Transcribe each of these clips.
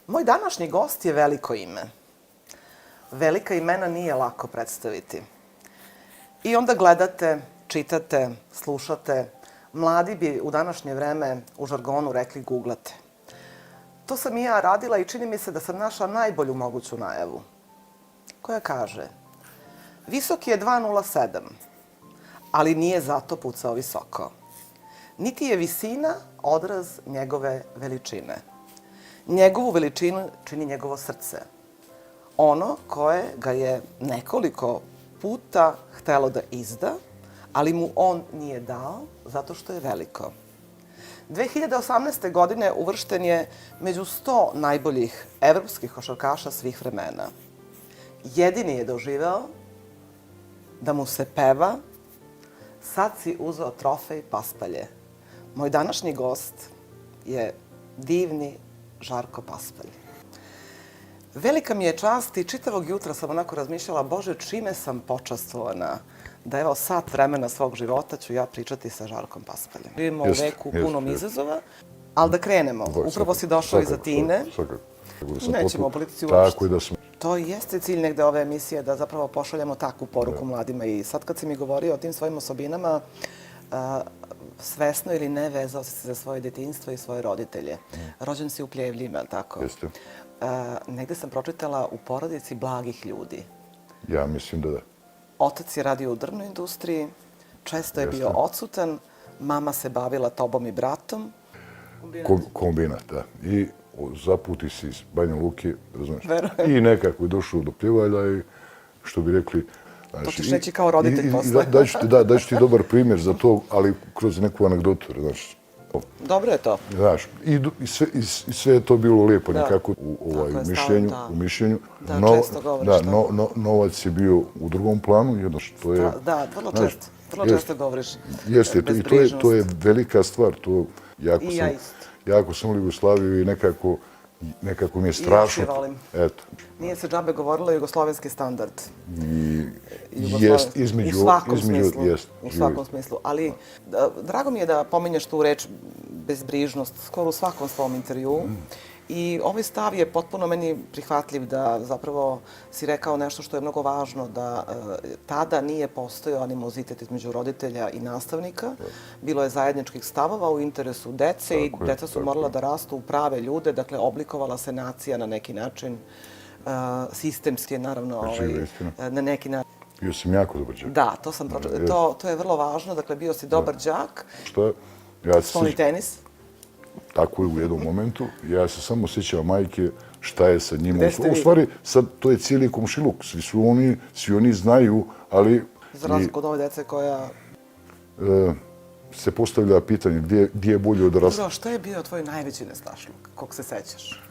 Moj današnji gost je veliko ime. Velika imena nije lako predstaviti. I onda gledate, čitate, slušate. Mladi bi u današnje vreme u žargonu rekli googlate. To sam i ja radila i čini mi se da sam našla najbolju moguću najavu. Koja kaže, visok je 2,07, ali nije zato pucao visoko. Niti je visina odraz njegove veličine. Njegovu veličinu čini njegovo srce. Ono koje ga je nekoliko puta htelo da izda, ali mu on nije dao zato što je veliko. 2018. godine uvršten je među 100 najboljih evropskih košarkaša svih vremena. Jedini je doživeo da mu se peva sad si uzeo trofej Paspalje. Moj današnji gost je divni Žarko Paspalj. Velika mi je čast i čitavog jutra sam onako razmišljala, Bože, čime sam počastvovana da evo sat vremena svog života ću ja pričati sa Žarkom Paspaljem. Živimo u veku punom izazova, ali da krenemo. Upravo si došao iz Atine. Nećemo o politici uopšte. To i jeste cilj negde ove emisije, da zapravo pošaljemo takvu poruku mladima. I sad kad si mi govorio o tim svojim osobinama, svesno ili ne vezao si se za svoje detinjstvo i svoje roditelje. Rođen si u Pljevljima, ali tako? Jeste. Negde sam pročitala u porodici blagih ljudi. Ja mislim da da. Otac je radio u drvnoj industriji, često je bio odsutan, mama se bavila tobom i bratom. Kombinat, da. I zaputi se iz Banja Luke, razumiješ? Verujem. I nekako je došao do Pljevalja i što bi rekli... To ćeš reći kao roditelj posle. Daću ti dobar primjer za to, ali kroz neku anegdotu, znaš. Dobro je to. Znaš, i sve je to bilo lijepo nekako u mišljenju. Da, često govoriš to. Da, novac je bio u drugom planu, jedno što je... Da, vrlo često govoriš. Jeste, i to je velika stvar. I ja isto. Jako sam u Jugoslaviju i nekako mi je strašno. I ja volim. Eto. Nije se džabe govorilo jugoslovenski standard. Jest, između... U svakom smislu. Ali drago mi je da pominješ tu reč bezbrižnost skoro u svakom svom intervjuu. I ovaj stav je potpuno meni prihvatljiv da zapravo si rekao nešto što je mnogo važno, da tada nije postojao animozitet između roditelja i nastavnika. Bilo je zajedničkih stavova u interesu dece i deca su morala da rastu u prave ljude, dakle oblikovala se nacija na neki način, sistemski naravno, na neki način. Bio sam jako dobar đak. Da, to sam pročitala. To je vrlo važno, dakle bio si dobar đak. Šta? Stoni tenis. Tako je u jednom momentu. Ja se samo sjećam majke šta je sa njima. U stvari, sad to je cijeli komšiluk. Svi oni znaju, ali... Za razliku od ove dece koja... Se postavlja pitanje gdje je bolje odrastati. Dobro, što je bio tvoj najveći nestašluk, kog se sećaš?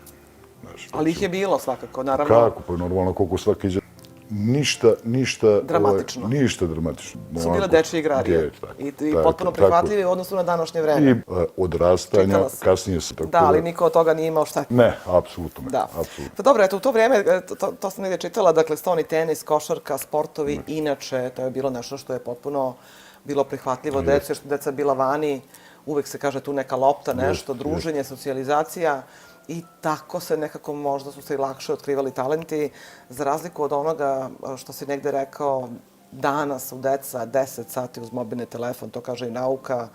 Ali ih je bilo svakako, naravno. Kako? Pa normalno koliko svaki iđe. Ništa... Dramatično. Ništa dramatično. Su bile dečje igrarije. I potpuno prihvatljivi u odnosu na današnje vreme. I odrastanja, kasnije se tako... Da, ali niko od toga nije imao šta. Ne, apsolutno ne. Da. Pa dobro, eto, u to vrijeme, to sam negdje čitala, dakle, stoni tenis, košarka, sportovi, inače, to je bilo nešto što je potpuno bilo prihvatljivo dece, što deca bila vani, uvek se kaže tu neka lopta, nešto, druženje, socijalizacija. I tako se nekako možda su se i lakše otkrivali talenti, za razliku od onoga što si negde rekao, danas u deca 10 sati uz mobilni telefon, to kaže i nauka,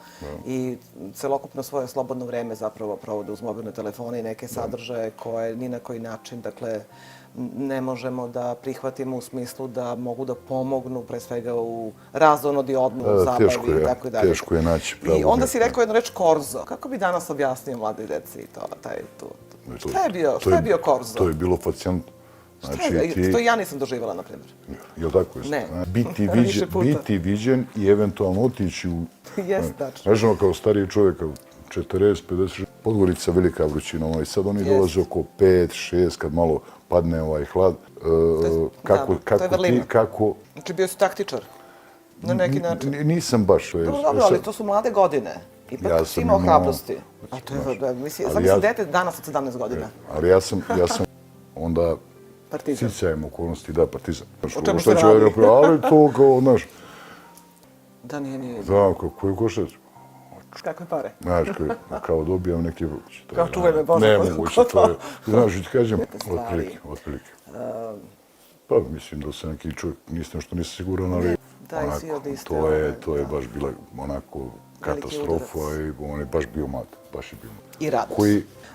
i celokupno svoje slobodno vreme zapravo provode uz mobilne telefone i neke sadržaje koje ni na koji način, dakle, ne možemo da prihvatimo u smislu da mogu da pomognu pre svega u razonodi, odmoru, zabavi i tako dalje. Teško je naći pravo. I onda si rekao jednu reč korzo. Kako bi danas objasnio mladoj deci Šta je bio korzo? To je bilo fascinantno. To i ja nisam doživjela, na primjer. Je li tako? Ne. Biti viđen i eventualno otići u... Jeste, tačno. Znaš, kao stariji čovjek, 40, 50, Podgorica, velika vrućina, i sad oni dolaze oko 5, 6, kad malo padne ovaj hlad. To je vrlina. Kako... Znači bio si taktičar, na neki način. Nisam baš. Dobro, ali to su mlade godine. Ipak si imao hrabrosti. Sam mislim dete danas od 17 godina. Ali ja sam onda... Partizan. Sticajem okolnosti, da, Partizan. O čemu se radi? Ali to kao, znaš... Da, nije. Da, koji košač? Kakve pare? Znaš, kao dobijam neke... Kao čuvaj me Bože. Nemoguće, to je... Znaš, ti kažem, Neke stvari. otprilike. Pa mislim da sam neki čovjek, nisam siguran, ali Da, i svi odiste. to je baš bila onako katastrofa i on je baš bio mat, baš je bio mat. I radost.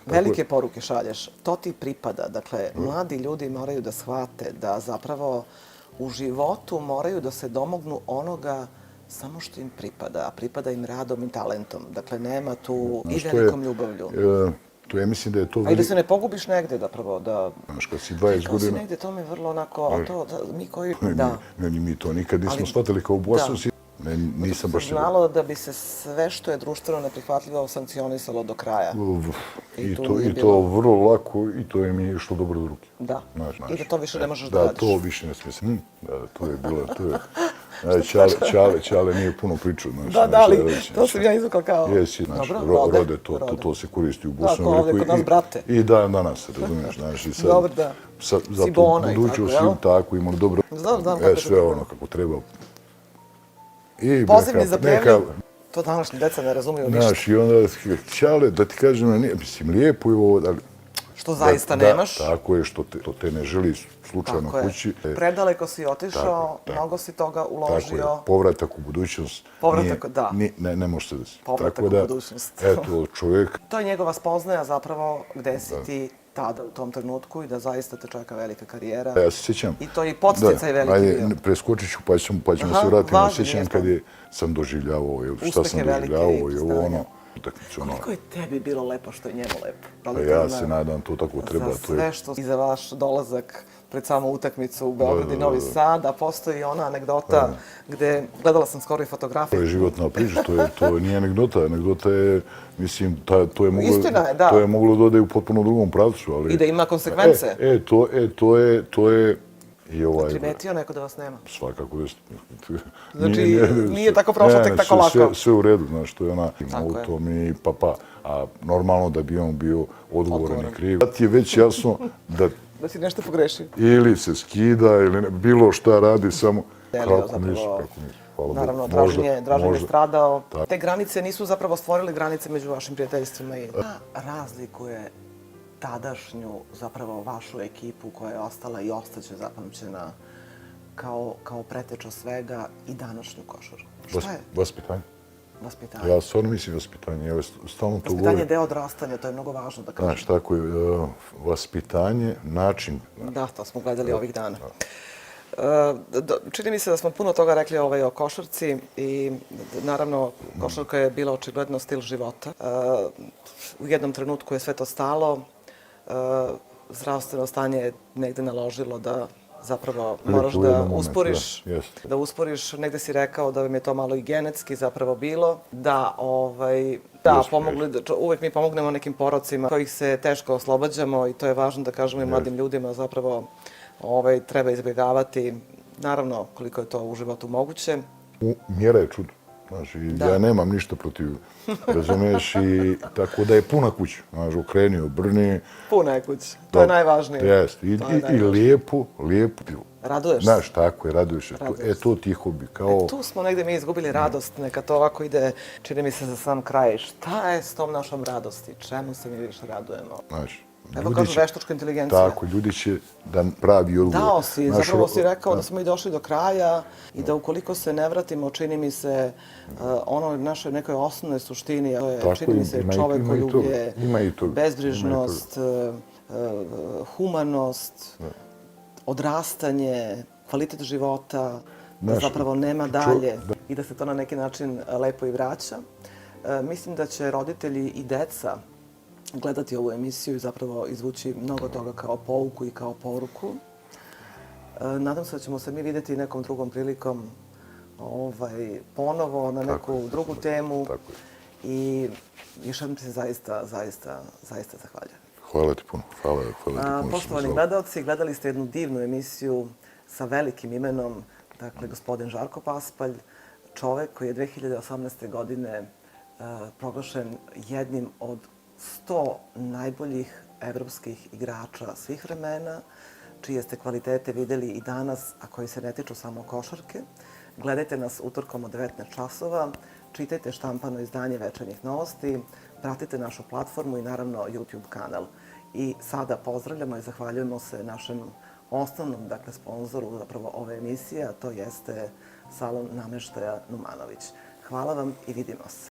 Velike poruke šalješ. To ti pripada. Dakle, mladi ljudi moraju da shvate da zapravo u životu moraju da se domognu onoga samo što im pripada, a pripada im radom i talentom. Dakle, nema tu i velikom ljubavlju. To ja mislim da je to... A i da se ne pogubiš negde, zapravo, da... Znaš, kad si 20 godina... Kao si negde, to mi je vrlo onako, a to, mi koji... Da. Mi to nikad nismo shvatili kao u Bosanci. Nisam baš... Znalo da bi se sve što je društveno neprihvatljivo sankcionisalo do kraja. I to vrlo lako, i to je mi je išlo dobro do ruke. Da, i da to više ne možeš da radiš. Da, to više ne smije. Da, to je bilo... Čale nije puno pričao. Da, ali to sam ja izvukala kao... Jesi, znači, rode, to se koristi u Bosnu. Tako, ovdje kod nas brate. I danas, razumiješ, znaš, i sad... Dobro, da. Zato budućnost im tako, imali dobro... Znam kako je to. Sve ono kako treba. Pozivni za prijemlju. To današnji deca ne razumiju ništa. Znaš, i onda, Čale, da ti kažem, mislim, lijepo je ovo, ali... Što zaista nemaš. Tako je, što te ne želi slučajno kući. Predaleko si otišao, mnogo si toga uložio. Tako je, povratak u budućnost. Povratak, da. Ne može se desiti. Povratak u budućnost. Eto, čovjek... To je njegova spoznaja zapravo gde si ti tada u tom trenutku i da zaista te čeka velika karijera. Ja se sjećam... I to je i podsticaj veliki bio. Ajde, preskočit ću pa ćemo se vratiti na sjećam kad sam doživljavao, šta sam doživljavao i ovo ono. Koliko je tebi bilo lepo što je njemu lepo? Ja se nadam, to tako treba. Za sve što i za vaš dolazak pred samu utakmicu u Beograd i Novi Sad, a postoji ona anegdota gde, gledala sam skoro i fotografiju. To je životna priča, to nije anegdota. Anegdota je, mislim, to je moglo da ode u potpuno drugom pravcu. I da ima konsekvence. To je... Primetio neko da vas nema? Svakako jeste. Znači, nije tako prošlo tek tako lako? Sve u redu, znaš, to je ona auto mi pa. A normalno da bi on bio odgovoran i kriv. Sad ti je već jasno da... Da si nešto pogrešio. Ili se skida, ili bilo šta radi, samo... Kako nisu. Naravno, Dražen je stradao. Te granice nisu zapravo stvorile granice među vašim prijateljstvima. Razlikuje tadašnju, zapravo vašu ekipu koja je ostala i ostaće zapamćena kao preteča svega i današnju košarku? Šta je? Vaspitanje. Vaspitanje. Ja stvarno mislim vaspitanje. Ja stalno to govorim. Vaspitanje je deo odrastanja, to je mnogo važno da kažem. Znaš, tako je. Vaspitanje, način. Da, to smo gledali ovih dana. Čini mi se da smo puno toga rekli o košarci i naravno košarka je bila očigledno stil života. U jednom trenutku je sve to stalo. Zdravstveno stanje je negde naložilo da zapravo moraš da usporiš. Negde si rekao da vam je to malo i genetski zapravo bilo. Uvek mi pomognemo nekim porocima kojih se teško oslobađamo i to je važno da kažemo i mladim ljudima zapravo treba izbjegavati. Naravno, koliko je to u životu moguće. Mjera je čudo. Znaš, ja nemam ništa protiv, razumiješ, i tako da je puna kuća. Znaš, okreni, obrni. Puna je kuća, to je najvažnije. Jeste, i lijepo. Raduješ se. Znaš, tako je, raduješ se. To ti hobi, kao... Tu smo negde mi izgubili radost, neka to ovako ide, čini mi se za sam kraj. Šta je s tom našom radosti? Čemu se mi više radujemo? Znaš, evo kažu veštačka inteligencija. Tako, ljudi će da pravi odgovor. Dao si, zapravo si rekao da smo i došli do kraja i da ukoliko se ne vratimo, čini mi se, ono našoj nekoj osnovnoj suštini, to je, čini mi se, čovekoljublje, bezbrižnost, humanost, odrastanje, kvalitet života, da zapravo nema dalje i da se to na neki način lepo i vraća. Mislim da će roditelji i deca gledati ovu emisiju i zapravo izvući mnogo toga kao pouku i kao poruku. Nadam se da ćemo se mi vidjeti nekom drugom prilikom ponovo na neku drugu temu i još jednom se zaista zahvaljujem. Hvala ti puno. Poštovani gledalci, gledali ste jednu divnu emisiju sa velikim imenom, dakle, gospodin Žarko Paspalj, čovek koji je 2018. godine proglašen jednim od 100 najboljih evropskih igrača svih vremena, čije ste kvalitete videli i danas, a koji se ne tiču samo košarke. Gledajte nas utorkom od 19 časova. čitajte štampano izdanje Večernjih novosti, pratite našu platformu i naravno YouTube kanal. I sada pozdravljamo i zahvaljujemo se našem osnovnom, dakle, sponzoru zapravo ove emisije, a to jeste Salon nameštaja Numanović. Hvala vam i vidimo se.